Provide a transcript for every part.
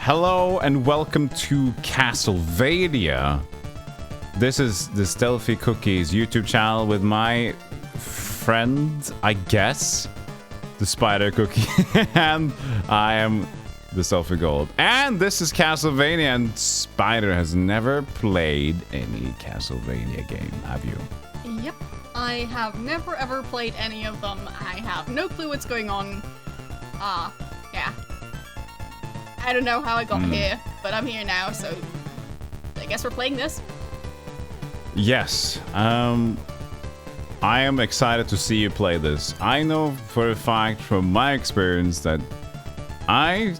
Hello and welcome to Castlevania. This is the StealthyCookies YouTube channel with my friend, I guess, the Spider Cookie, and I am the StealthyGolem. And this is Castlevania, and Spider has never played any Castlevania game, have you? Yep, I have never ever played any of them. I have no clue what's going on. Yeah. I don't know how I got here, but I'm here now, so I guess we're playing this. Yes. I am excited to see you play this. I know for a fact from my experience that I'm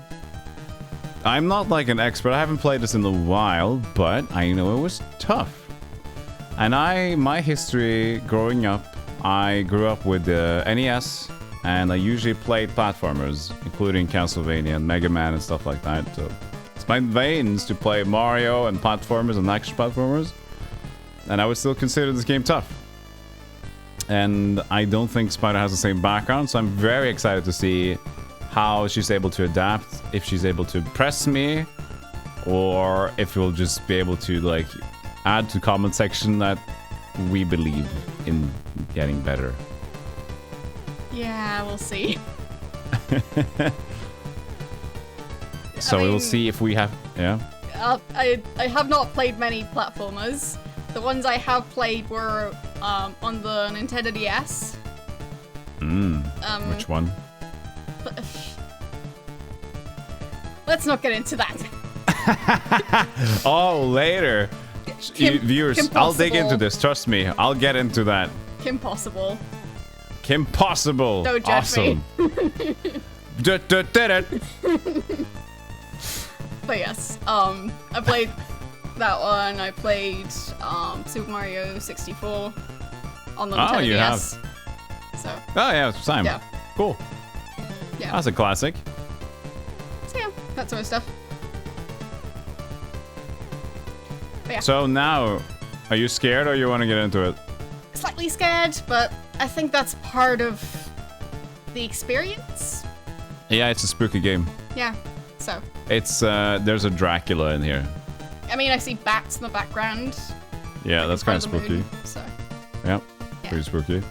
not like an expert. I haven't played this in a while, but I know it was tough. And my history growing up, I grew up with the NES, and I usually played platformers, including Castlevania and Mega Man and stuff like that. So it's my veins to play Mario and platformers and action platformers. And I would still consider this game tough. And I don't think Spider has the same background, so I'm very excited to see how she's able to adapt, if she's able to impress me, or if we'll just be able to like add to comment section that we believe in getting better. Yeah, we'll see. So we'll see if we have... Yeah? I have not played many platformers. The ones I have played were on the Nintendo DS. Which one? Let's not get into that. Oh, later. Viewers, I'll dig into this. Trust me. I'll get into that. Kim Possible. Kim Possible. Don't judge me. But yes, I played that one. I played Super Mario 64 on the Nintendo DS. Have. So. Oh yeah, same. Yeah. Cool. Yeah. That's a classic. So yeah, that sort of stuff. But yeah. So now, are you scared or you want to get into it? Slightly scared, but I think that's part of the experience. Yeah, it's a spooky game. Yeah, so. It's, there's a Dracula in here. I mean, I see bats in the background. Yeah, that's kind of spooky. Moon, so. Yep, yeah. Pretty spooky.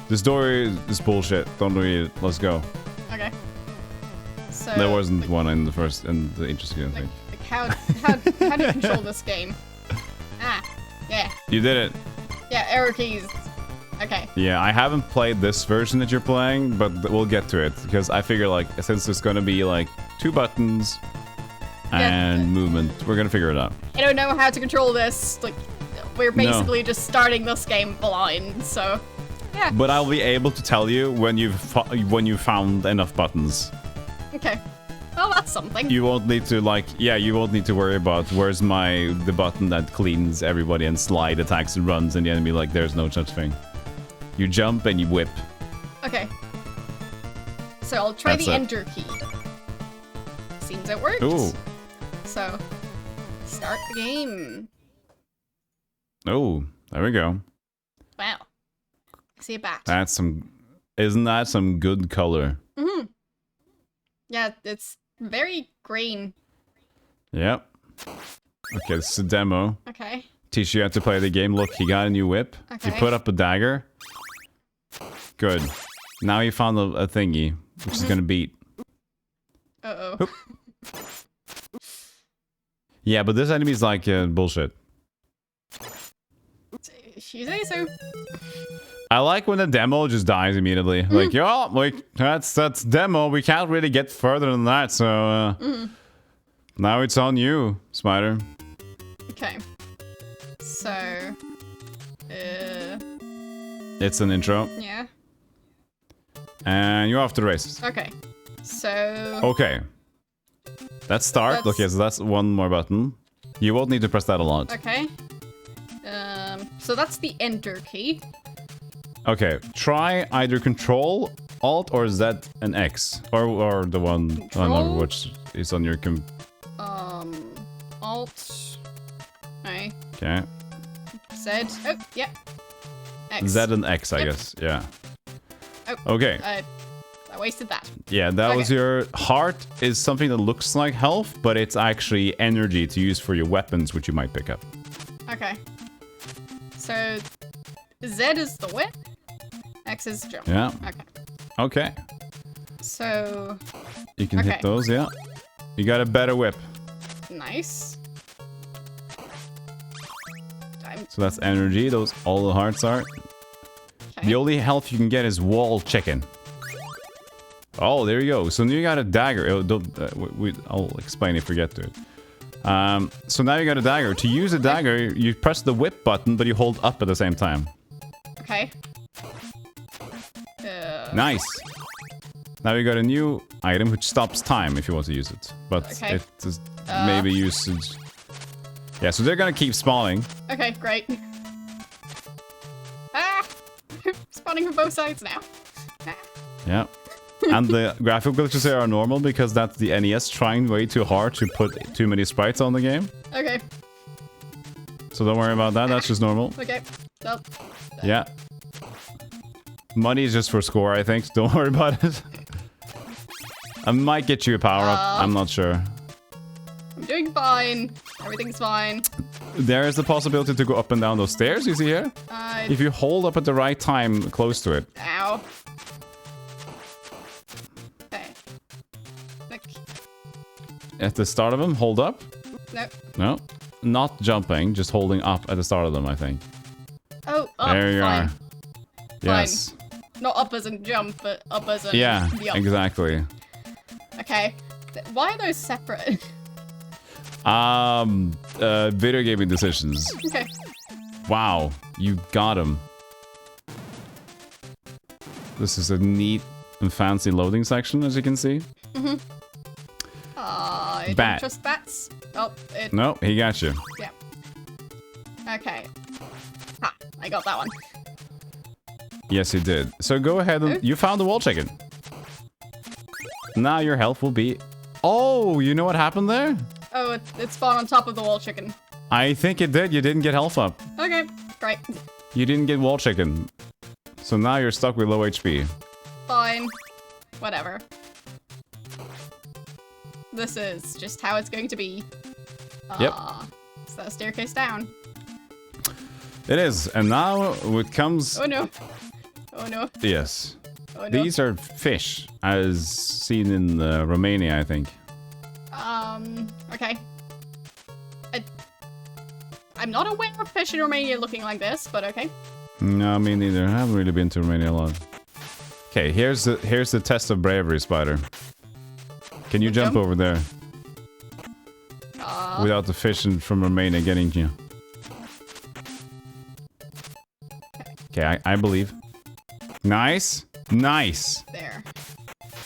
This story is bullshit. Don't read it. Let's go. Okay. So. There wasn't one in the interesting, I think. Like how do you control this game? Ah, yeah. You did it. Yeah, arrow keys. Okay. Yeah, I haven't played this version that you're playing, but we'll get to it because I figure like since there's gonna be like 2 buttons and movement, we're gonna figure it out. I don't know how to control this. Like, we're basically just starting this game blind, so yeah. But I'll be able to tell you when you found enough buttons. Okay. Well, that's something. You won't need to you won't need to worry about where's the button that cleans everybody and slide attacks and runs and the enemy. Like there's no such thing. You jump and you whip. Okay. So I'll try the enter key. Seems it worked. Ooh. So start the game. Oh, there we go. Wow. I see a bat. Isn't that some good color? Mm-hmm. Yeah, it's very green. Yep. Okay, this is a demo. Okay. Teach you how to play the game. Look, he got a new whip. Okay. He put up a dagger. Good. Now he found a thingy, which is gonna beat. Uh-oh. Yeah, but this enemy is like bullshit. You say so. I like when the demo just dies immediately. Like, yo, that's demo. We can't really get further than that, so now it's on you, Spider. Okay. So, it's an intro. Yeah. And you're off to the races. Okay. So. Okay. Let's start. Okay, so that's one more button. You won't need to press that a lot. Okay. So that's the enter key. Okay, try either Control, Alt, or Z and X, or the one I don't know which is on your Alt. Right. Okay. Z. Oh, yeah. X. Z and X, I guess. Yeah. Oh. Okay. I I wasted that. Yeah, that was your heart is something that looks like health, but it's actually energy to use for your weapons, which you might pick up. Okay. So Z is the whip. X is jump. Yeah. Okay. Okay. So you can hit those, yeah. You got a better whip. Nice. So that's energy, those all the hearts are. Okay. The only health you can get is wall chicken. Oh, there you go. So now you got a dagger. I'll explain if we get to it. So now you got a dagger. To use a dagger, you press the whip button, but you hold up at the same time. Okay. Nice. Now you got a new item which stops time if you want to use it. But it is maybe usage. Yeah, so they're gonna keep spawning. Okay, great. Ah! Spawning from both sides now. Ah. Yeah. And the graphic glitches here are normal because that's the NES trying way too hard to put too many sprites on the game. Okay. So don't worry about that, that's just normal. Okay. So, yeah. Money is just for score, I think. Don't worry about it. I might get you a power-up, I'm not sure. I'm doing fine. Everything's fine. There is the possibility to go up and down those stairs, you see here? If you hold up at the right time close to it. Ow. Okay. Look. At the start of them, hold up? No. No. Not jumping, just holding up at the start of them, I think. Oh, up, there you fine. are. Yes. Fine. Not up as in jump, but up as in yeah, the up. Exactly. Okay. Why are those separate? Video gaming decisions. Okay. Wow, you got him. This is a neat and fancy loading section, as you can see. Mm-hmm. I don't trust bats. Oh, no, he got you. Yeah. Okay. Ha, I got that one. Yes, you did. So go ahead and... You found the wall chicken. Now your health will be... Oh, you know what happened there? Oh, it spawned on top of the wall chicken. I think it did. You didn't get health up. Okay, great. You didn't get wall chicken. So now you're stuck with low HP. Fine. Whatever. This is just how it's going to be. Yep. Is that a staircase down? It is. And now it comes... Oh no. Oh no. Yes. Oh, no. These are fish, as seen in Romania, I think. Okay. I'm not aware of fish in Romania looking like this, but okay. No, me neither. I haven't really been to Romania a lot. Okay, here's the test of bravery, Spider. Can you jump over there? Without the fish from Romania getting you. Okay, I believe. Nice. Nice. There.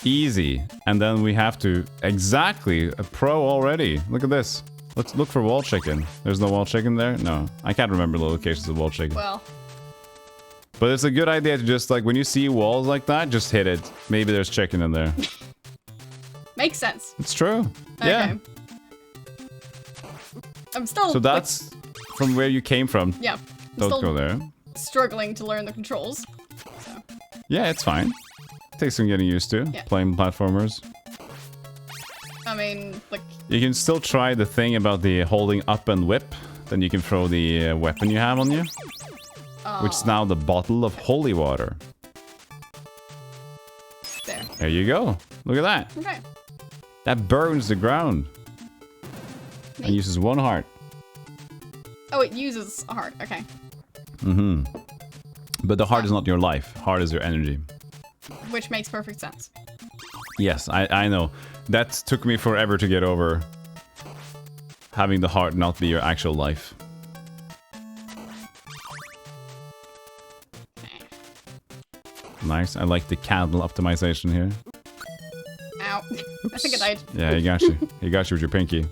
Easy. And then we have to... Exactly. A pro already. Look at this. Let's look for wall chicken. There's no wall chicken there? No. I can't remember the locations of wall chicken. Well. But it's a good idea to just, like, when you see walls like that, just hit it. Maybe there's chicken in there. Makes sense. It's true. Okay. Yeah. I'm still... So that's from where you came from. Yeah. Don't go there. Struggling to learn the controls. So. Yeah, it's fine. Takes some getting used to. Yeah. Playing platformers. I mean, like... You can still try the thing about the holding up and whip. Then you can throw the weapon you have on you. Which is now the bottle of holy water. There. There you go. Look at that. Okay. That burns the ground. Neat. And uses one heart. Oh, it uses a heart. Okay. Mm-hmm. But the heart is not your life. Heart is your energy. Which makes perfect sense. Yes, I know. That took me forever to get over. Having the heart not be your actual life. Nice. I like the candle optimization here. Ow. Oops. I think I died. Yeah, he got you. He got you with your pinky.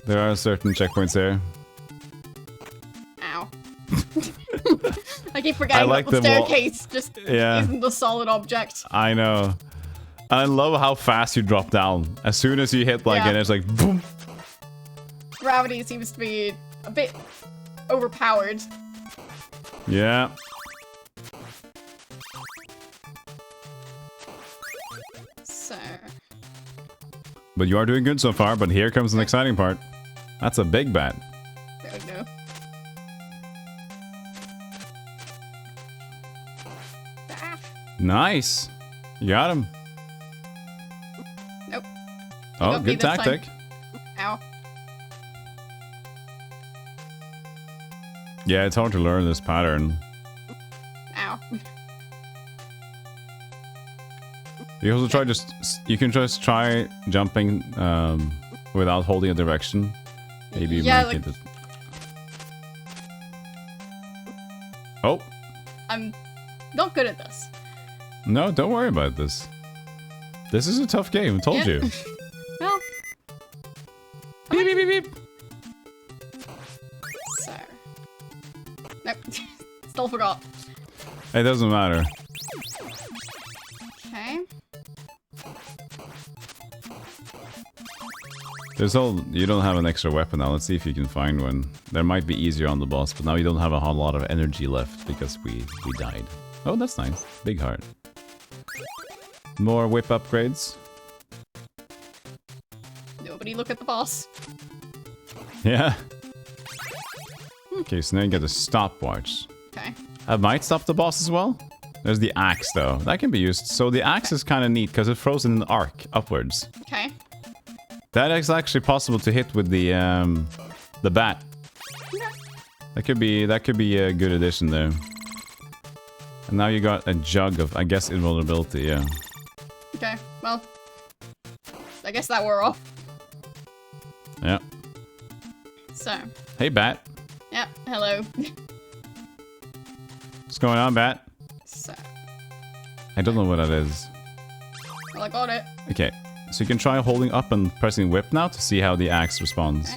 There are certain checkpoints there. Ow. I keep forgetting that the staircase just isn't a solid object. I know. I love how fast you drop down. As soon as you hit like it, it's like boom. Gravity seems to be a bit overpowered. Yeah. But you are doing good so far, but here comes an exciting part. That's a big bat. Oh no. Ah. Nice. You got him. Nope. Oh, good tactic. Ow. Yeah, it's hard to learn this pattern. Ow. You also try you can just try jumping without holding a direction. Maybe you might get it. Oh. I'm not good at this. No, don't worry about this. This is a tough game, I told you. Well. Beep, beep, beep, beep. So. Nope. Still forgot. It doesn't matter. Okay. You don't have an extra weapon now. Let's see if you can find one. There might be easier on the boss, but now you don't have a whole lot of energy left because we died. Oh, that's nice. Big heart. More whip upgrades. Nobody look at the boss. Yeah. Okay, so now you get the stopwatch. Okay. I might stop the boss as well. There's the axe though. That can be used. So the axe is kind of neat because it throws in an arc upwards. Okay. That is actually possible to hit with the bat. That could be a good addition there. And now you got a jug of, I guess, invulnerability, yeah. Okay, well, I guess that wore off. Yeah. So. Hey, bat. Yep, hello. What's going on, bat? So. I don't know what that is. Well, I got it. Okay, so you can try holding up and pressing whip now to see how the axe responds.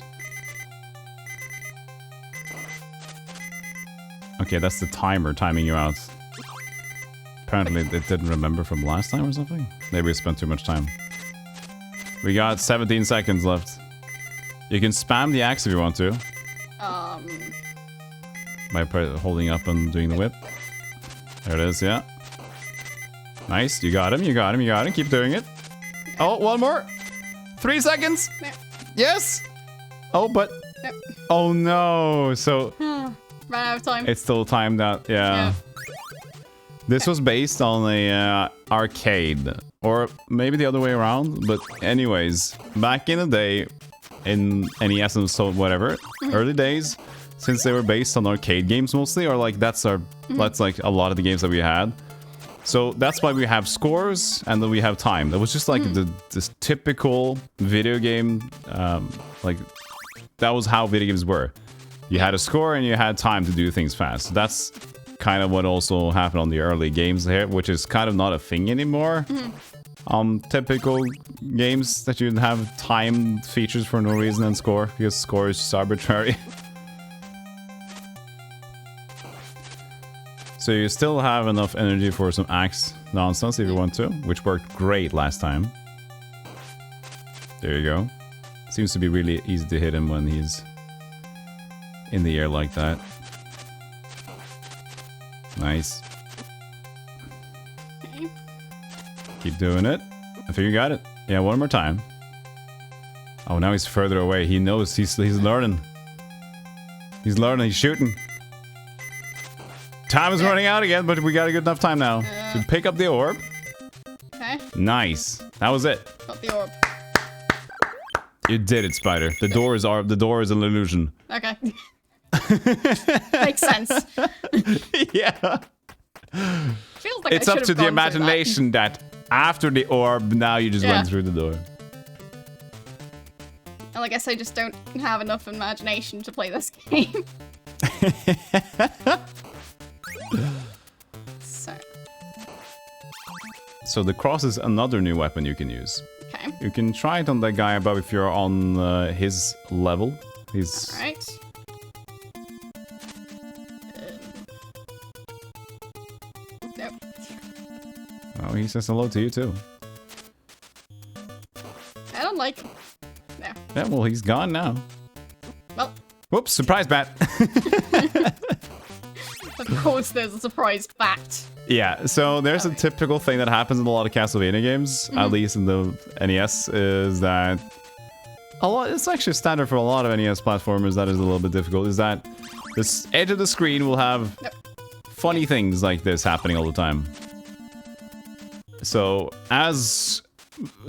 Okay, that's the timer timing you out. Apparently it didn't remember from last time or something. Maybe we spent too much time. We got 17 seconds left. You can spam the axe if you want to. By holding up and doing the whip. There it is, yeah. Nice, you got him, you got him, you got him. Keep doing it. Oh, one more. 3 seconds. No. Yes. Oh, but... No. Oh no, so... Ran out of time. It's still timed out, yeah. This was based on a arcade, or maybe the other way around, but anyways, back in the day, in NES and so whatever, early days, since they were based on arcade games mostly, or like that's like a lot of the games that we had. So that's why we have scores and then we have time. That was just like this typical video game, like that was how video games were. You had a score and you had time to do things fast. That's kind of what also happened on the early games here, which is kind of not a thing anymore. Typical games that you have time features for no reason and score, because score is just arbitrary. So you still have enough energy for some axe nonsense if you want to, which worked great last time. There you go. Seems to be really easy to hit him when he's in the air like that. Nice. Okay. Keep doing it. I think you got it. Yeah, one more time. Oh, now he's further away. He knows. He's learning. He's learning. He's shooting. Time is running out again, but we got a good enough time now. So pick up the orb. Okay. Nice. That was it. Got the orb. You did it, Spider. The door is an illusion. Okay. Makes sense. Yeah. Feels like It's I up should to have the gone imagination that after the orb, now you just went through the door. Well, I guess I just don't have enough imagination to play this game. So the cross is another new weapon you can use. Okay. You can try it on that guy above if you're on his level. He's... Alright. Nope. Oh, he says hello to you too. I don't like... No. Yeah, well, he's gone now. Well. Whoops, surprise bat. Of course there's a surprised fact. Yeah, so there's a typical thing that happens in a lot of Castlevania games, at least in the NES, is that it's actually standard for a lot of NES platformers that is a little bit difficult, is that this edge of the screen will have funny things like this happening all the time. So as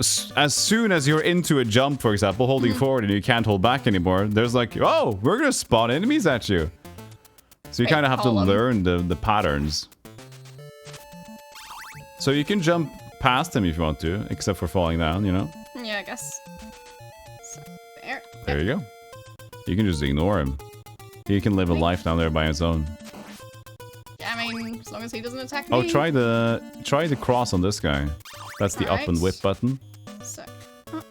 soon as you're into a jump, for example, holding forward and you can't hold back anymore, there's like, oh, we're gonna spawn enemies at you. So you kind of have to learn the patterns. So you can jump past them if you want to, except for falling down, you know? Yeah, I guess. So, there. There you go. You can just ignore him. He can live a life down there by his own. Yeah, I mean, as long as he doesn't attack me. Oh, try the cross on this guy. That's the up and whip button. So, whip.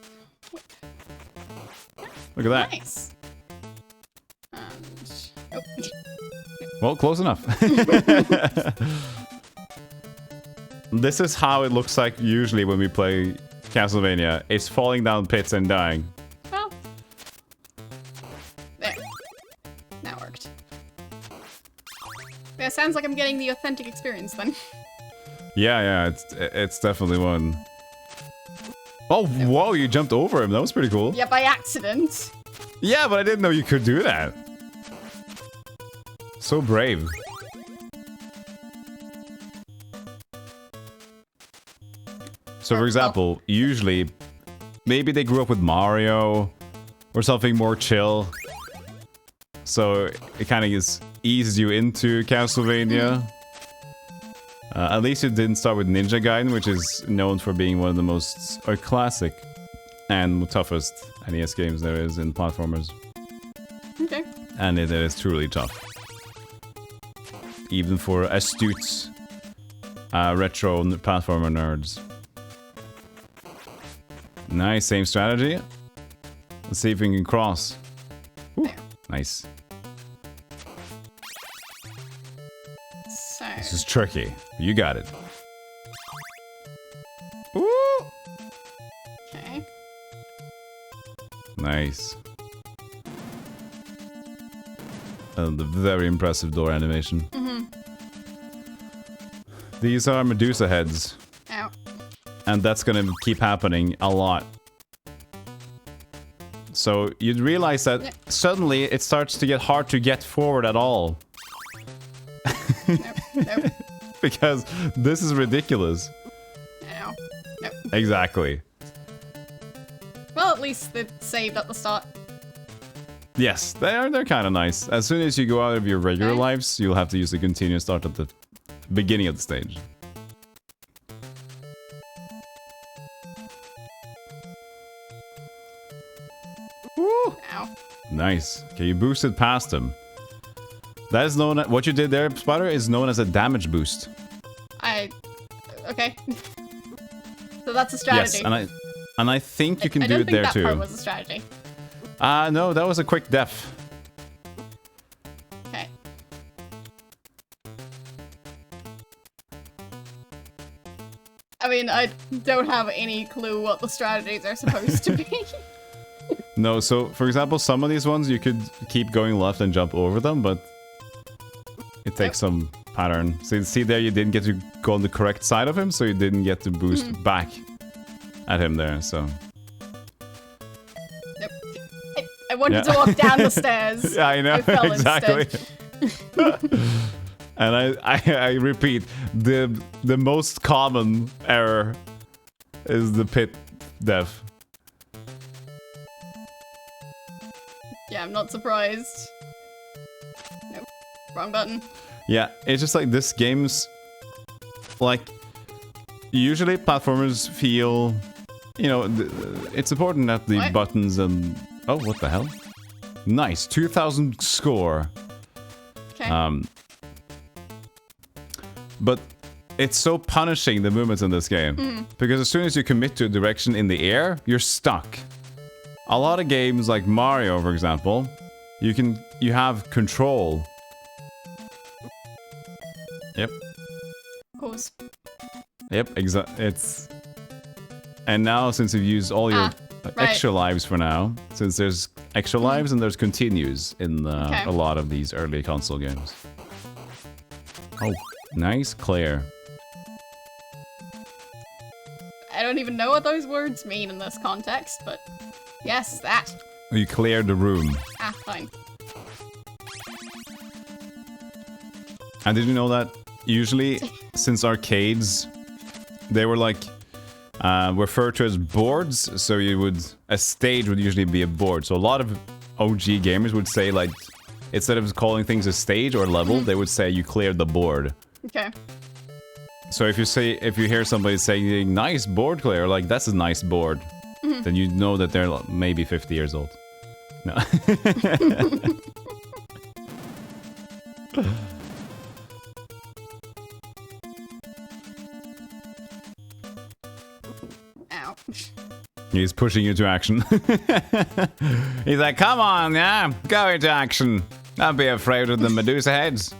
Look at that. Nice. And, oh. Well, close enough. This is how it looks like usually when we play Castlevania. It's falling down pits and dying. Well, there. That worked. Yeah, sounds like I'm getting the authentic experience then. Yeah, it's definitely one. Oh, whoa, you jumped over him. That was pretty cool. Yeah, by accident. Yeah, but I didn't know you could do that. So brave. So, for example, usually, maybe they grew up with Mario or something more chill. So, it kind of eases you into Castlevania. At least it didn't start with Ninja Gaiden, which is known for being one of the most classic and toughest NES games there is in platformers. Okay. And it is truly tough. Even for astute retro platformer nerds. Nice, same strategy. Let's see if we can cross. Ooh, nice. So. This is tricky. You got it. Ooh. Okay. Nice. The very impressive door animation. These are Medusa heads. Ow. And that's gonna keep happening a lot. So you'd realize that suddenly it starts to get hard to get forward at all. Nope. Because this is ridiculous. Ow. Nope. Exactly. Well, at least they saved at the start. Yes, they're kind of nice. As soon as you go out of your regular lives, you'll have to use the continue start at the beginning of the stage. Woo! Ow. Nice. Okay, you boosted past him. That is known as, what you did there, Spider, is known as a damage boost. Okay. So that's a strategy. Yes, and I think you can do it there too. I don't think that part was a strategy. No, that was a quick def. Okay. I mean, I don't have any clue what the strategies are supposed to be. No, so for example, some of these ones you could keep going left and jump over them, but it takes some pattern. So you see there, you didn't get to go on the correct side of him, so you didn't get to boost back at him there, so. Nope. I wanted to walk down the stairs. Yeah, I know, I fell exactly. And I repeat, the most common error is the pit def. Yeah, I'm not surprised. Nope. Wrong button. Yeah, it's just like this game's... Like, usually platformers feel... You know, it's important that the buttons and... Oh, what the hell? Nice, 2000 score. Okay. But it's so punishing, the movements in this game. Because as soon as you commit to a direction in the air, you're stuck. A lot of games like Mario, for example, you have control. Yep. Of course. Yep, it's... And now, since you've used all your extra lives for now, since there's extra lives and there's continues in a lot of these early console games. Oh, nice, Claire. don't even know what those words mean in this context, but yes, that. You cleared the room. Ah, fine. And did you know that usually, since arcades, they were like referred to as boards, so a stage would usually be a board. So a lot of OG gamers would say, like, instead of calling things a stage or level, they would say you cleared the board. Okay. So if you hear somebody saying nice board clear, like that's a nice board, then you know that they're maybe 50 years old. No. Ow. He's pushing you to action. He's like, come on, yeah, go into action. Don't be afraid of the Medusa heads.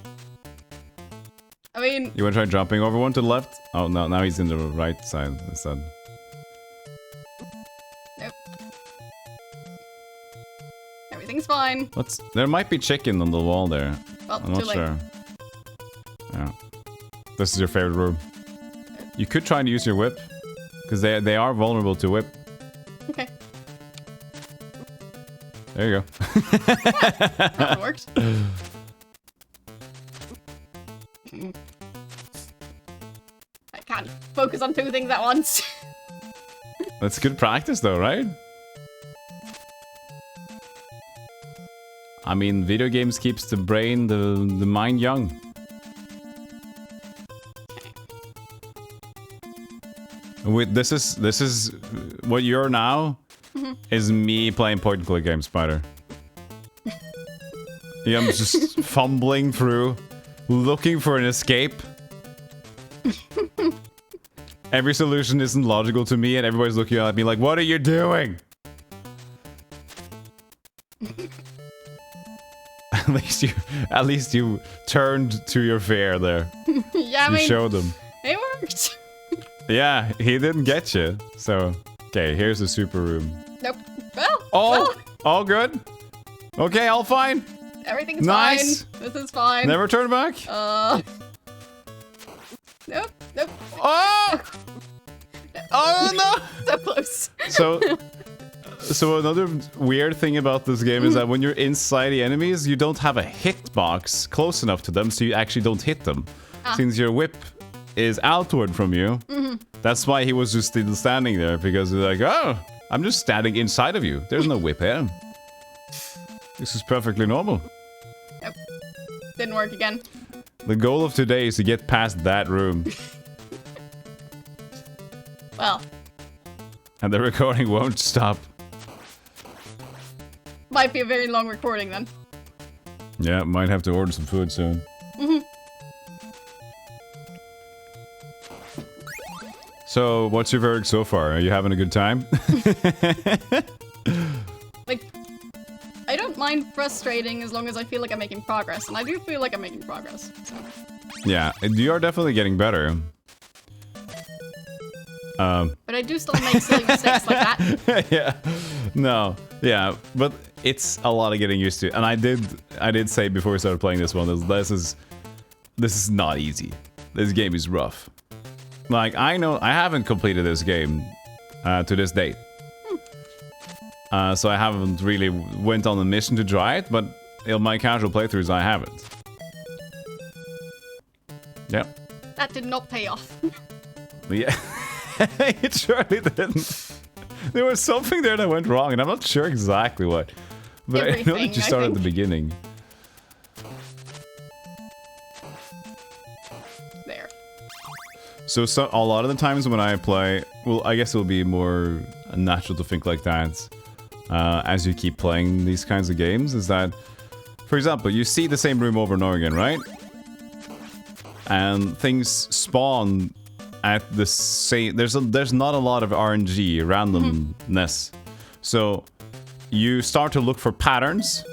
I mean... You want to try jumping over one to the left? Oh, no, now he's in the right side instead. Nope. Everything's fine. There might be chicken on the wall there. Well, I'm not sure. Yeah. This is your favorite room. You could try and use your whip, because they are vulnerable to whip. Okay. There you go. That worked. I can't focus on two things at once. That's good practice though, right? I mean, video games keeps the brain, the mind young. This is what you're now is me playing point and click games, Spider. Yeah, I'm just fumbling through, looking for an escape. Every solution isn't logical to me, and everybody's looking at me like, "What are you doing?" At least you turned to your fear there. Yeah, I mean, you showed them. It worked. Yeah, he didn't get you. So, okay, here's the super room. Nope. Well. All good. Okay, all fine. Everything's nice. fine. This is fine. Never turn back. Nope. Nope. Oh! Oh no! So close. So another weird thing about this game is that when you're inside the enemies, you don't have a hitbox close enough to them, so you actually don't hit them. Since your whip is outward from you, that's why he was just still standing there, because he's like, oh, I'm just standing inside of you. There's no whip here. This is perfectly normal. Yep. Didn't work again. The goal of today is to get past that room. Well. And the recording won't stop. Might be a very long recording then. Yeah, might have to order some food soon. So, what's your verdict so far? Are you having a good time? Like, I don't mind frustrating as long as I feel like I'm making progress, and I do feel like I'm making progress, so. Yeah, you are definitely getting better. But I do still make silly mistakes like that. Yeah, no, yeah, but it's a lot of getting used to. And I did say before we started playing this one, this is not easy. This game is rough. Like, I know I haven't completed this game to this date. So I haven't really went on a mission to try it, but in my casual playthroughs, I haven't. Yep. That did not pay off. Yeah, it surely didn't. There was something there that went wrong, and I'm not sure exactly what. But I know that you started at the beginning. There. So a lot of the times when I play, well, I guess it'll be more natural to think like that as you keep playing these kinds of games, is that, for example, you see the same room over and over again, right? And things spawn at the same... There's not a lot of RNG, randomness. So you start to look for patterns.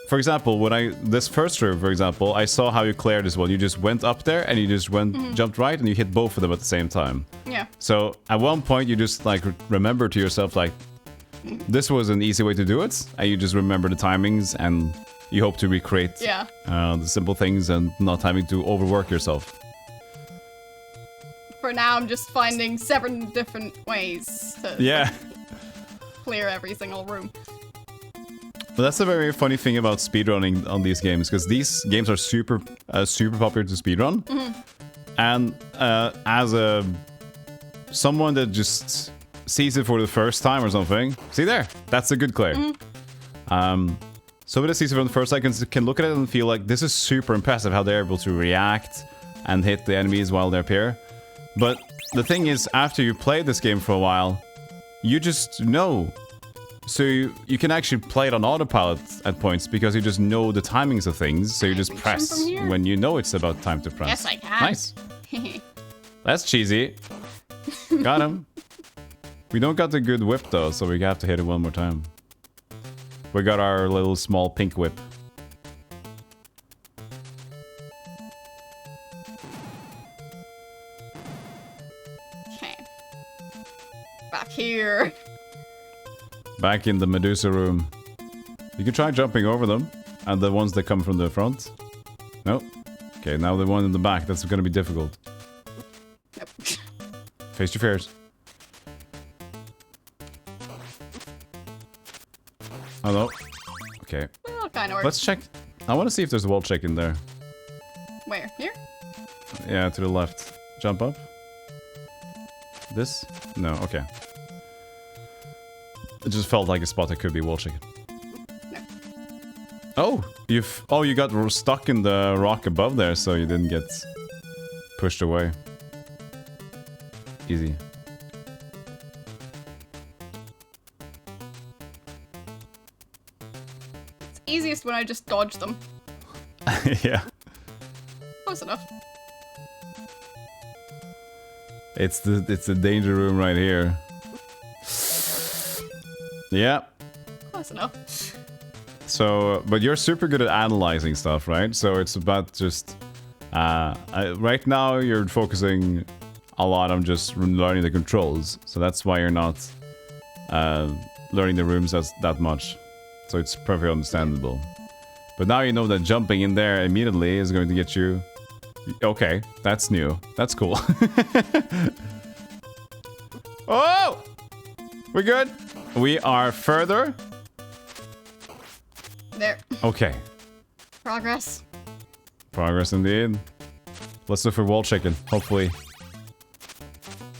For example, this first room, for example, I saw how you cleared this one. You just went up there and you just jumped right and you hit both of them at the same time. Yeah. So at one point you just like remember to yourself like, this was an easy way to do it, and you just remember the timings and you hope to recreate the simple things and not having to overwork yourself. for now, I'm just finding 7 different ways to clear every single room. But that's a very funny thing about speedrunning on these games, because these games are super popular to speedrun. And as someone that just sees it for the first time or something, see there, that's a good clear. So when it sees it for the first time, can look at it and feel like this is super impressive how they're able to react and hit the enemies while they appear. But the thing is, after you play this game for a while, you just know. So you can actually play it on autopilot at points because you just know the timings of things. So you just press when you know it's about time to press. Yes, I can. Nice. That's cheesy. Got him. We don't got the good whip though, so we have to hit it one more time. We got our little small pink whip. Okay. Back here. Back in the Medusa room. You can try jumping over them. And the ones that come from the front. Nope. Okay, now the one in the back. That's gonna be difficult. Nope. Face your fears. Oh no. Okay. Well, kind of works. Let's check. I want to see if there's a wall check in there. Where? Here? Yeah, to the left. Jump up. This? No, okay. It just felt like a spot that could be wall checking. No. Oh, you got stuck in the rock above there, so you didn't get pushed away. Easy. It's easiest when I just dodge them. Yeah. Close enough. It's the danger room right here. Yeah. Close enough. So, but you're super good at analyzing stuff, right? So it's about just... right now, you're focusing a lot on just learning the controls. So that's why you're not learning the rooms that much. So it's perfectly understandable. But now you know that jumping in there immediately is going to get you... Okay, that's new. That's cool. Oh! We're good? We are further. There. Okay. Progress. Progress indeed. Let's look for wall chicken, hopefully.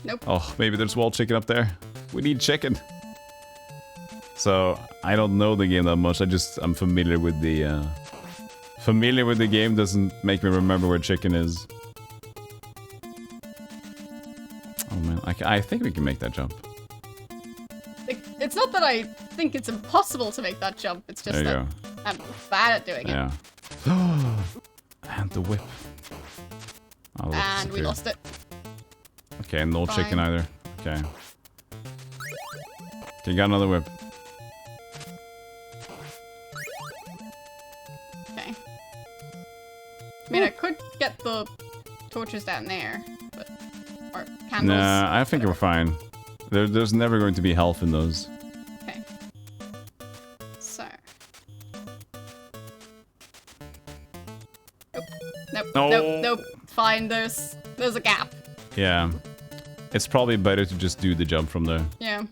Nope. Oh, maybe there's wall chicken up there. We need chicken. So, I don't know the game that much. I'm familiar with the... Familiar with the game doesn't make me remember where chicken is. Oh man, I think we can make that jump. It's not that I think it's impossible to make that jump, it's just that I'm bad at doing it. Yeah. And the whip. Oh, and we lost it. Okay, no Fine. chicken either. Okay. Okay, got another whip. Okay. I mean, I could get the torches down there, but... Or candles. Nah, I think we're fine. There's never going to be health in those. Okay. So. Nope. Nope. No. Nope. Nope. Fine. There's a gap. Yeah. It's probably better to just do the jump from there. Yeah.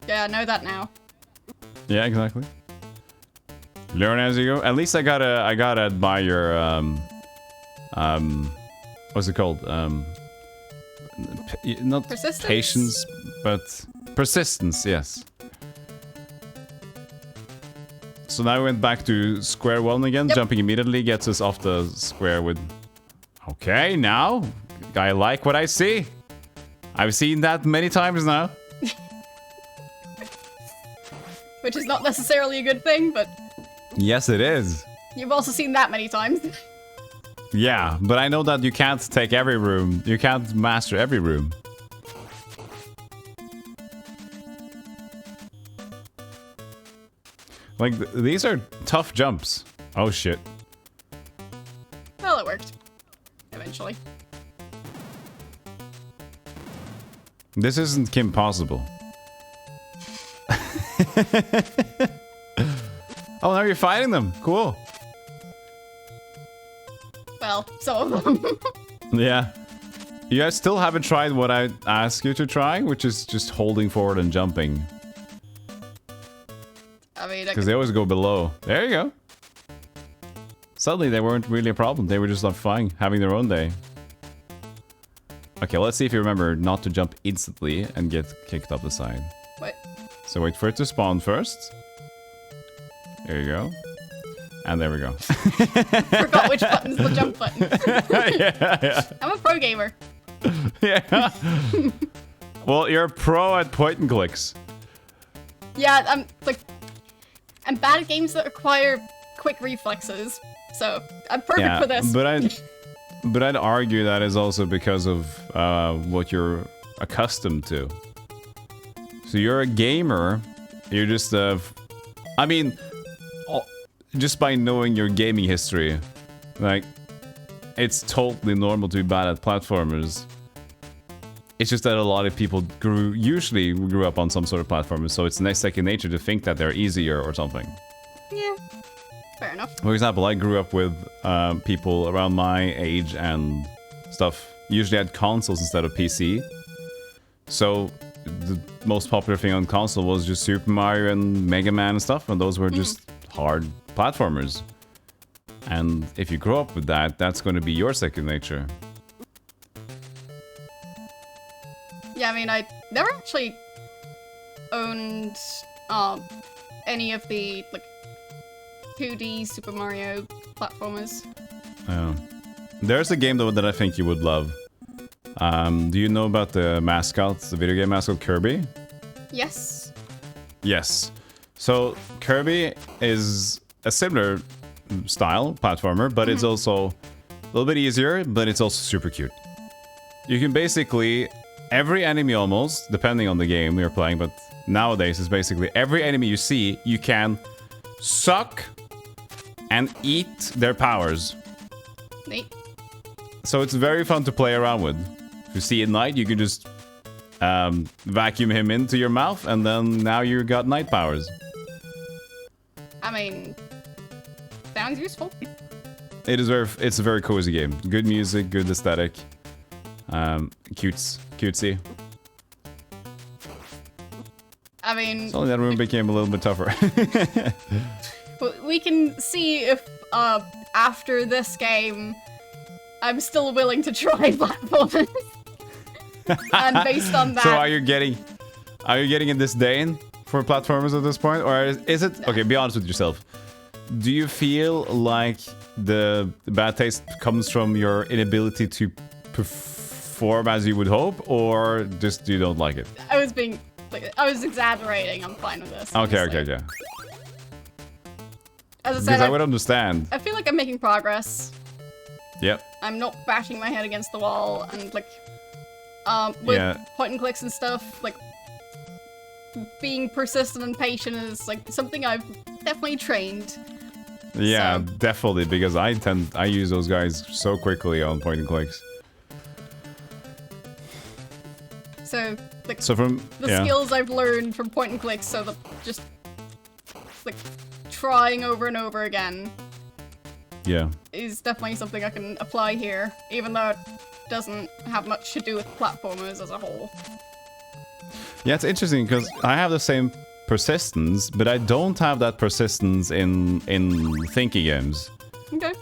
Yeah, I know that now. Yeah, exactly. Learn as you go. At least I gotta admire your what's it called? Not Persistence? patience, but persistence, yes. So now we went back to square one again. Yep. Jumping immediately gets us off the square with... Okay, now I like what I see. I've seen that many times now. Which is not necessarily a good thing, but Yes, it is. you've also seen that many times. Yeah, but I know that you can't take every room. You can't master every room. Like, these are tough jumps. Oh, shit. Well, it worked. Eventually. This isn't Kim Possible. Oh, now you're fighting them. Cool. Well, some of them. Yeah. You guys still haven't tried what I asked you to try, which is just holding forward and jumping. I mean, because they always go below. There you go. Suddenly they weren't really a problem. They were just like fine, having their own day. Okay, let's see if you remember not to jump instantly and get kicked off the side. What? So wait for it to spawn first. There you go. And there we go. Forgot which button's the jump button. Yeah. I'm a pro gamer. Yeah. Well, you're a pro at point and clicks. Yeah, I'm bad at games that require quick reflexes, so I'm perfect for this. But I'd argue that is also because of what you're accustomed to. So you're a gamer. You're just I mean, just by knowing your gaming history, like, it's totally normal to be bad at platformers. It's just that a lot of people usually grew up on some sort of platformer, so it's second nature to think that they're easier or something. Yeah, fair enough. For example, I grew up with people around my age and stuff usually had consoles instead of PC. So the most popular thing on console was just Super Mario and Mega Man and stuff, and those were just hard platformers. And if you grow up with that, that's going to be your second nature. Yeah, I mean, I never actually owned any of the like 2D Super Mario platformers. Oh. There's a game though that I think you would love. Do you know about the mascot, the video game mascot Kirby? Yes. Yes. So Kirby is a similar style platformer, but it's also a little bit easier, but it's also super cute. You can basically, every enemy almost, depending on the game you're playing, but nowadays it's basically every enemy you see, you can suck and eat their powers. Neat. So it's very fun to play around with. If you see a knight, you can just vacuum him into your mouth, and then now you got knight powers. I mean, sounds useful. It's a very cozy game. Good music, good aesthetic, cutesy. I mean, It's only that room became a little bit tougher. we can see if after this game, I'm still willing to try platformers. And based on that, So are you getting a disdain for platformers at this point, or is it okay? Be honest with yourself. Do you feel like the bad taste comes from your inability to perform as you would hope, or just you don't like it? I was exaggerating. I'm fine with this. Okay. As I Because said, I would understand. I feel like I'm making progress. Yep. I'm not bashing my head against the wall, and like, with point and clicks and stuff, like, being persistent and patient is like something I've definitely trained. Yeah, So- definitely, because I use those guys so quickly on point and clicks. So, like, So from the skills I've learned from point and clicks, so that just like trying over and over again yeah. is definitely something I can apply here, even though it doesn't have much to do with platformers as a whole. Yeah, it's interesting because I have the same persistence, but I don't have that persistence in thinking games. Okay.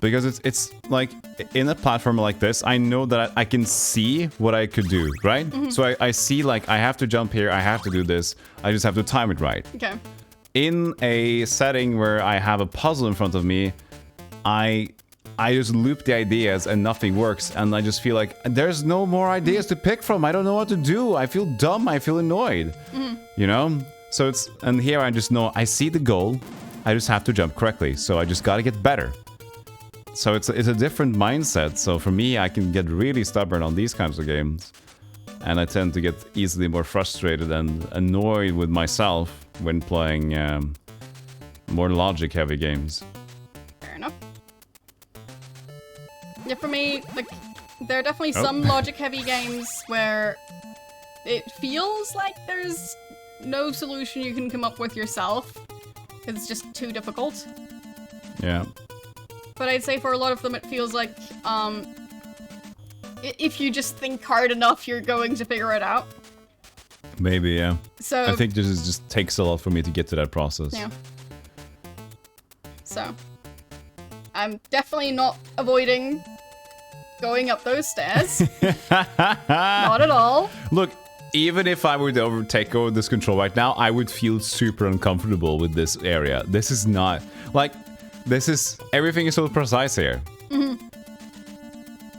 Because it's like, in a platform like this, I know that I can see what I could do, right? So I see, like, I have to jump here, I have to do this, I just have to time it right. Okay. In a setting where I have a puzzle in front of me, I just loop the ideas and nothing works, and I just feel like there's no more ideas to pick from. I don't know what to do. I feel dumb. I feel annoyed. You know? So and here I just know I see the goal. I just have to jump correctly. So I just gotta get better. So it's a different mindset. So for me, I can get really stubborn on these kinds of games, and I tend to get easily more frustrated and annoyed with myself when playing more logic-heavy games. Fair enough. Yeah, for me, like, there are definitely some logic-heavy games where it feels like there's no solution you can come up with yourself, because it's just too difficult. Yeah. But I'd say for a lot of them, it feels like if you just think hard enough, you're going to figure it out. Maybe, yeah. So I think this just takes a lot for me to get to that process. Yeah. So I'm definitely not avoiding going up those stairs. Not at all. Look, even if I were to take over this control right now, I would feel super uncomfortable with this area. This is not like everything is so precise here. Mm-hmm.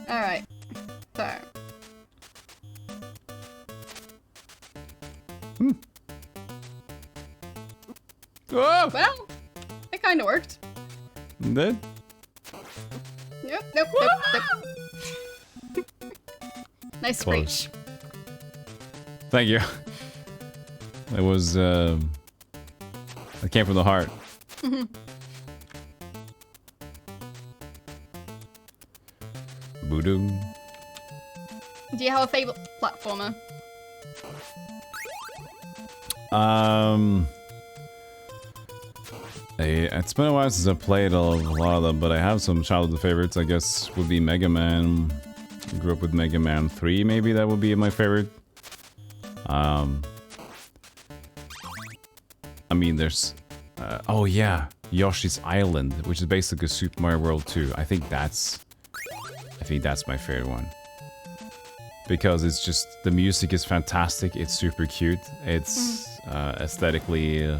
All right. So. Oh! Well, it kind of worked. Then? Nope. Nice Close. screech. Thank you. It was, it came from the heart. Voodoo. Do you have a favorite platformer? It's been a while since I played a lot of them, but I have some childhood favorites. I guess would be Mega Man. I grew up with Mega Man 3, maybe that would be my favorite. I mean, there's... oh yeah, Yoshi's Island, which is basically Super Mario World 2. I think that's my favorite one. Because it's just... the music is fantastic, it's super cute, it's aesthetically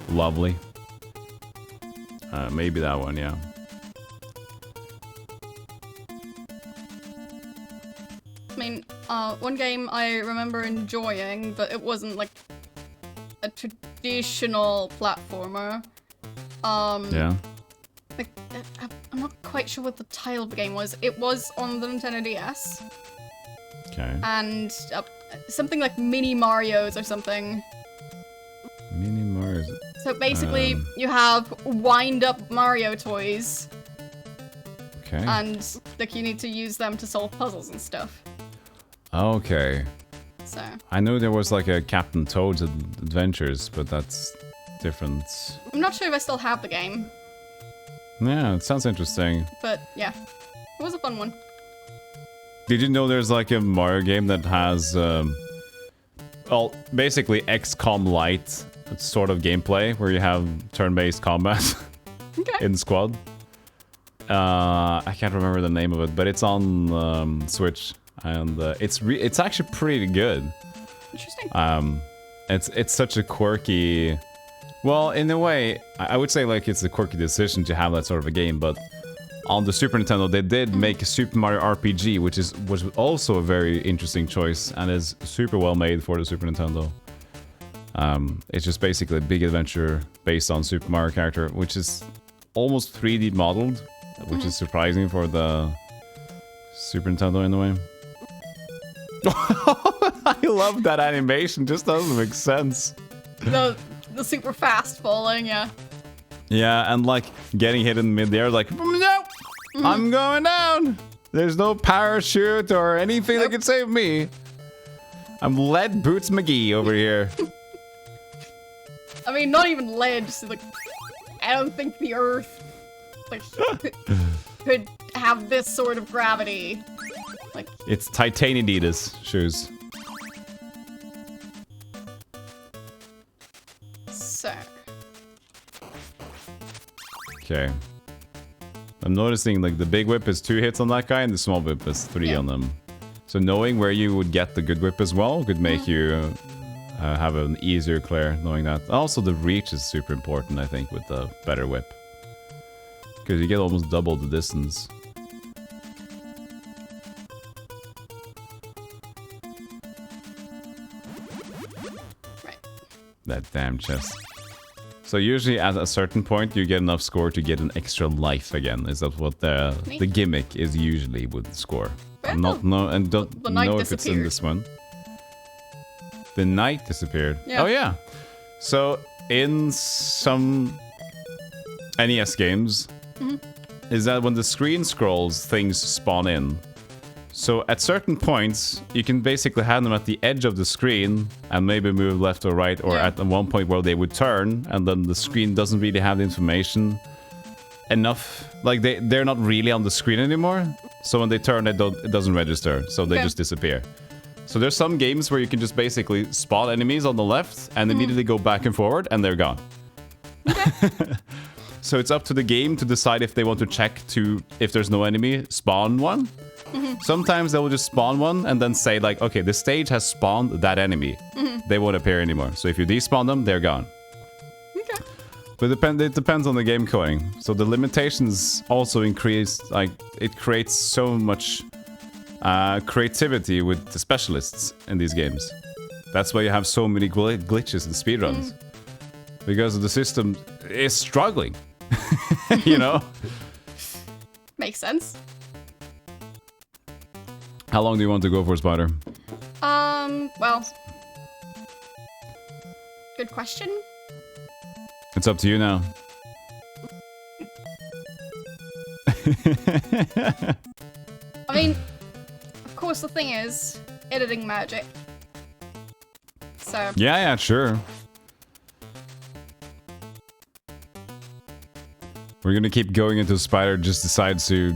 lovely. Maybe that one, yeah. I mean, one game I remember enjoying, but it wasn't like a traditional platformer. Yeah. Like, I'm not quite sure what the title of the game was. It was on the Nintendo DS. Okay. And something like Mini Mario's or something. Mini Mars. So basically, you have wind-up Mario toys. Okay. And like you need to use them to solve puzzles and stuff. Okay. So. I know there was like a Captain Toad's Adventures, but that's different. I'm not sure if I still have the game. Yeah, it sounds interesting. But yeah, it was a fun one. Did you know there's like a Mario game that has, well, basically XCOM Lite sort of gameplay where you have turn-based combat in squad? I can't remember the name of it, but it's on Switch, and it's actually pretty good. Interesting. It's such a quirky, well, in a way, I would say like it's a quirky decision to have that sort of a game, but on the Super Nintendo they did make a Super Mario RPG, which was also a very interesting choice and is super well made for the Super Nintendo. It's just basically a big adventure based on Super Mario character, which is almost 3D modeled, which is surprising for the Super Nintendo in a way. I love that animation, just doesn't make sense. The super fast falling, yeah. Yeah, and like getting hit in midair, like, no, I'm going down. There's no parachute or anything that can save me. I'm Lead Boots McGee over here. I mean, not even lead, just like, I don't think the Earth like could have this sort of gravity. Like, it's Titaniditas shoes. So. Okay. I'm noticing like the big whip is 2 hits on that guy and the small whip is 3 on them. So knowing where you would get the good whip as well could make you have an easier clear, knowing that. Also the reach is super important, I think, with the better whip. Because you get almost double the distance. Right. That damn chest. So usually at a certain point you get enough score to get an extra life again. Is that what the gimmick is usually with the score? I'm not know and don't know if it's in this one. The knight disappeared. Yeah. Oh yeah. So in some NES games, is that when the screen scrolls, things spawn in. So at certain points, you can basically have them at the edge of the screen and maybe move left or right, or at one point where they would turn, and then the screen doesn't really have the information enough. Like they're not really on the screen anymore. So when they turn, it doesn't register. So they just disappear. So there's some games where you can just basically spot enemies on the left and immediately go back and forward, and they're gone. Okay. So it's up to the game to decide if they want to check to, if there's no enemy, spawn one. Sometimes they will just spawn one and then say like, okay, the stage has spawned that enemy. They won't appear anymore. So if you despawn them, they're gone. Okay. But it depends on the game coding. So the limitations also increase, like it creates so much creativity with the specialists in these games. That's why you have so many glitches and speedruns. Because the system is struggling. You know? Makes sense. How long do you want to go for, Spider? Well, good question. It's up to you now. I mean, of course the thing is, editing magic. So... Yeah, sure. We're gonna keep going until Spider just decides to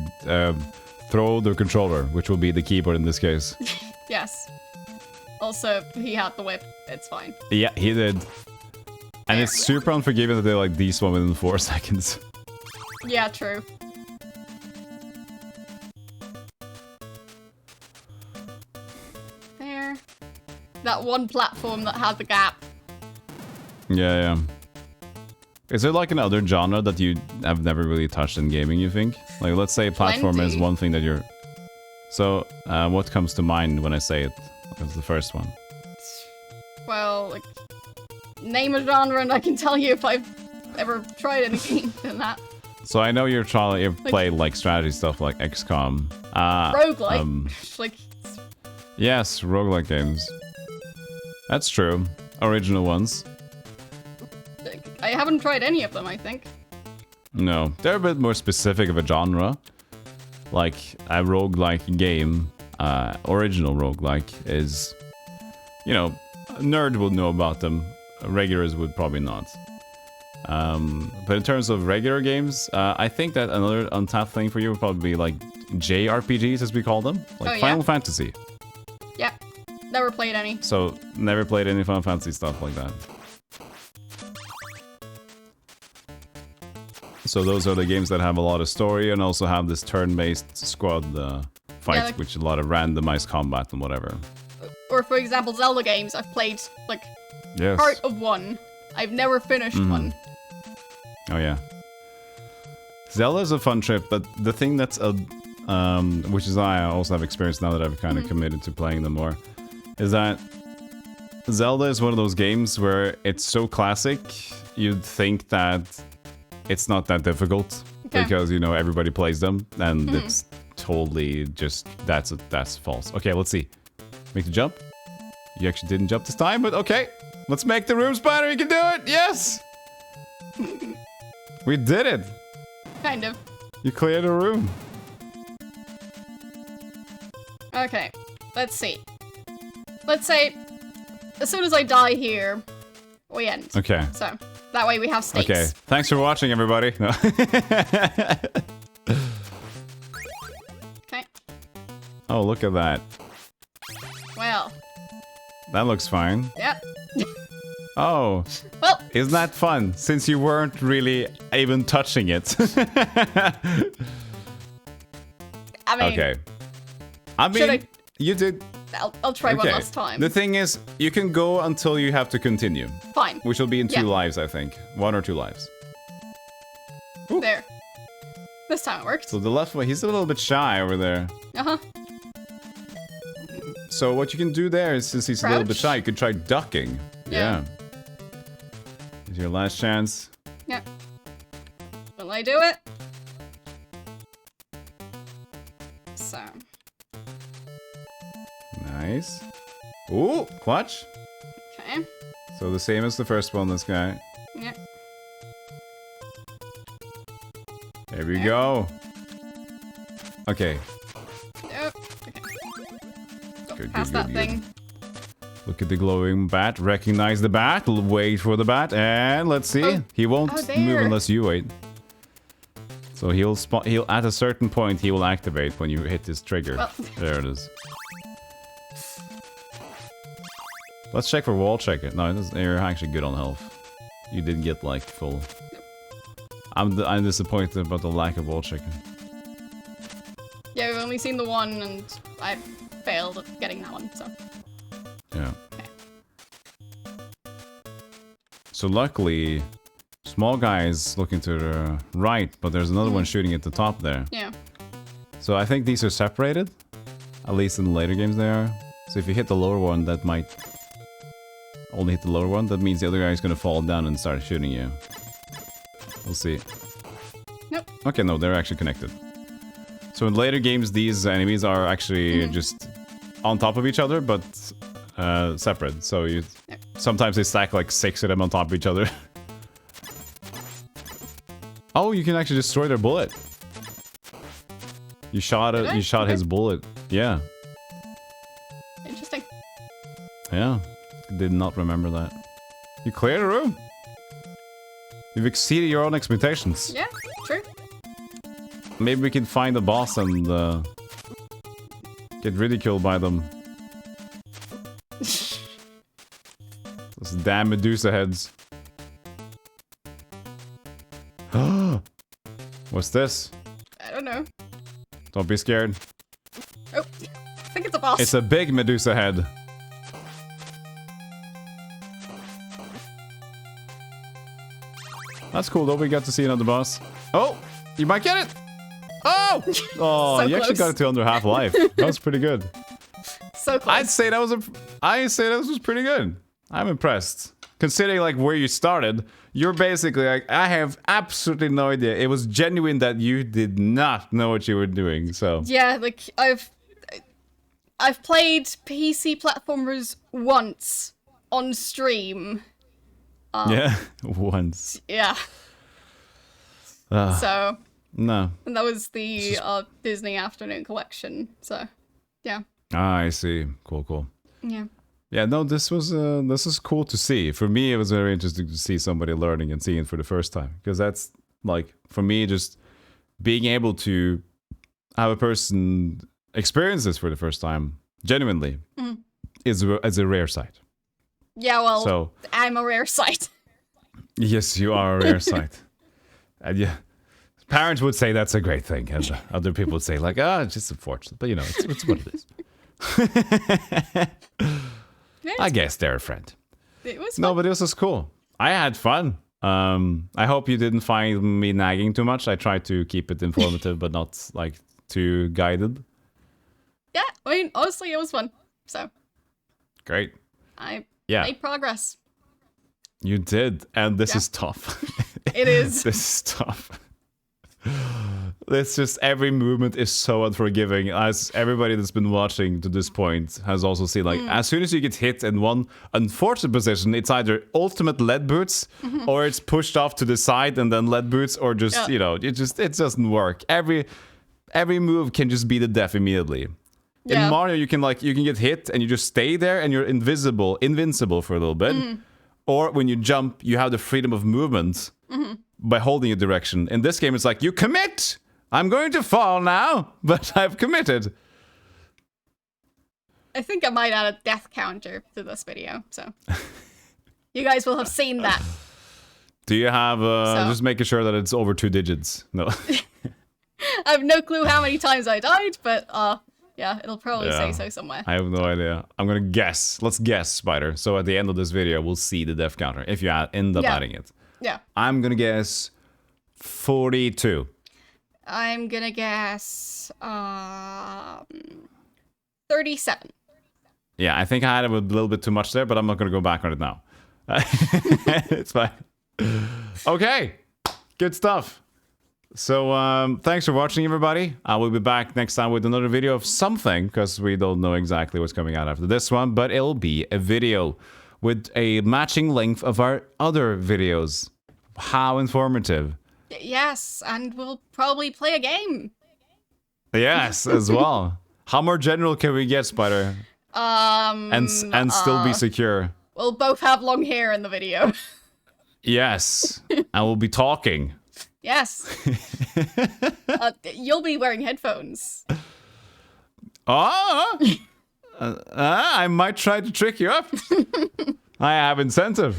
throw the controller, which will be the keyboard in this case. Yes. Also, he had the whip. It's fine. Yeah, he did. And it's super unforgiving that they like despawn within 4 seconds. Yeah, true. There. That one platform that had the gap. Yeah. Is there like another genre that you have never really touched in gaming, you think? Like, let's say platform is one thing that you're... So, what comes to mind when I say it? What's the first one? Well, like... Name a genre and I can tell you if I've ever tried anything in that. So I know you've played like strategy stuff like XCOM. Roguelike. Like... Yes, roguelike games. That's true. Original ones. I haven't tried any of them, I think. No, they're a bit more specific of a genre. Like a roguelike game, original roguelike is, you know, a nerd would know about them. Regulars would probably not. But in terms of regular games, I think that another untapped thing for you would probably be like JRPGs, as we call them, like Final Fantasy. Yeah, never played any. So never played any Final Fantasy stuff like that. So those are the games that have a lot of story and also have this turn-based squad fight, yeah, like, which is a lot of randomized combat and whatever. Or for example, Zelda games. I've played like part of one. I've never finished one. Oh yeah. Zelda is a fun trip, but the thing that's which is I also have experience now that I've kind of committed to playing them more, is that Zelda is one of those games where it's so classic, you'd think that it's not that difficult because, you know, everybody plays them, and it's totally just, that's false. Okay, let's see. Make the jump. You actually didn't jump this time, but okay. Let's make the room, Spider. You can do it. Yes. We did it. Kind of. You cleared the room. Okay, let's see. Let's say, as soon as I die here, we end. Okay. So, that way we have stakes. Okay, thanks for watching, everybody. No. Okay. Oh, look at that. Well. That looks fine. Yep. Oh. Well. Isn't that fun? Since you weren't really even touching it. I mean. Okay. I mean, you did. I'll try one last time. The thing is, you can go until you have to continue. Fine. Which will be in 2 lives, I think. 1 or 2 lives. Ooh. There. This time it worked. So the left one, he's a little bit shy over there. Uh-huh. So what you can do there is, since he's a little bit shy, you could try ducking. Yeah. It's your last chance. Yeah. Will I do it? So. Nice. Ooh, clutch. Okay. So the same as the first one, this guy. Yeah. There we go. Okay. Yep. Okay. Good, past that thing. Look at the glowing bat. Recognize the bat. Wait for the bat. And let's see. He won't move unless you wait. So he'll at a certain point he will activate when you hit this trigger. Well. There it is. Let's check for wall check it. No, you're actually good on health. You didn't get like full. I'm disappointed about the lack of wall checking. Yeah, we've only seen the one, and I failed at getting that one. So. Yeah. Okay. So luckily, small guy is looking to the right, but there's another one shooting at the top there. Yeah. So I think these are separated. At least in the later games they are. So if you hit the lower one, that might only hit the lower one. That means the other guy is going to fall down and start shooting you. We'll see. Nope. Okay, no, they're actually connected. So in later games, these enemies are actually just on top of each other, but separate. So you sometimes they stack like 6 of them on top of each other. Oh, you can actually destroy their bullet. You shot it. You shot his bullet. Yeah. Interesting. Yeah. Did not remember that. You cleared the room. You've exceeded your own expectations. Yeah, true. Maybe we can find a boss and get ridiculed by them. Those damn Medusa heads. What's this? I don't know. Don't be scared. Oh, I think it's a boss. It's a big Medusa head. That's cool though, we got to see another boss. Oh! You might get it! Oh! Oh, So you actually close. got it to under half life. That was pretty good. So close. I'd say that was pretty good. I'm impressed. Considering like where you started, you're basically like, I have absolutely no idea. It was genuine that you did not know what you were doing, so. Yeah, like I've played PC platformers once on stream. Yeah, once. Yeah. Ah, So no. and that was the Disney Afternoon Collection. So yeah. Ah, I see. Cool, cool. Yeah. Yeah, no, this is cool to see. For me, it was very interesting to see somebody learning and seeing it for the first time. Because that's, like, for me, just being able to have a person experience this for the first time, genuinely, is a rare sight. Yeah, well, So, I'm a rare sight. yes, you are a rare sight. And yeah, parents would say that's a great thing. And other people would say, like, it's just unfortunate. But, you know, it's what it is. I guess they're a friend. It was No, fun. but this was cool. I had fun. I hope you didn't find me nagging too much. I tried to keep it informative, but not like too guided. Yeah, I mean, honestly, it was fun. So Great. I Yeah, made progress. you did, and this Yeah. is tough. It is. This is tough. It's just every movement is so unforgiving. As everybody that's been watching to this point has also seen, like as soon as you get hit in one unfortunate position, it's either ultimate lead boots or it's pushed off to the side and then lead boots, or just you know, it doesn't work. Every move can just be the death immediately. Yeah. In Mario, you can get hit and you just stay there and you're invincible for a little bit. Or when you jump, you have the freedom of movement by holding a direction. In this game, it's like, you commit! I'm going to fall now, but I've committed. I think I might add a death counter to this video, so you guys will have seen that. Do you have, just making sure that it's over 2 digits? No. I have no clue how many times I died, but yeah, it'll probably say so somewhere. I have no idea. I'm gonna guess. Let's guess, Spider. So at the end of this video, we'll see the death counter, if you end up adding it. Yeah. I'm gonna guess 42. I'm gonna guess 37. Yeah, I think I had a little bit too much there, but I'm not gonna go back on it now. It's fine. Okay, good stuff. So thanks for watching, everybody. I will be back next time with another video of something, because we don't know exactly what's coming out after this one, but it'll be a video with a matching length of our other videos. How informative. Yes, and we'll probably play a game. Yes, as well. How more general can we get, Spider? And still be secure. We'll both have long hair in the video. Yes, and we'll be talking. Yes. You'll be wearing headphones. Oh, I might try to trick you up. I have incentive.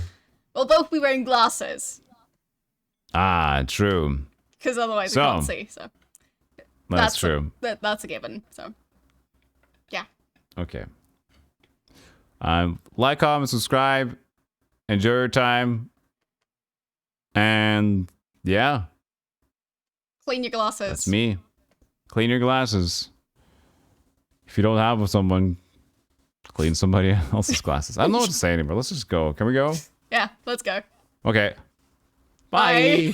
We'll both be wearing glasses. Ah, true. Because otherwise we can't see, so. That's true. That's a given, so. Yeah. Okay. Like, comment, subscribe. Enjoy your time. And yeah. Clean your glasses. That's me. Clean your glasses. If you don't have someone, clean somebody else's glasses. I don't know what to say anymore. Let's just go. Can we go? Yeah, let's go. Okay. Bye. Bye.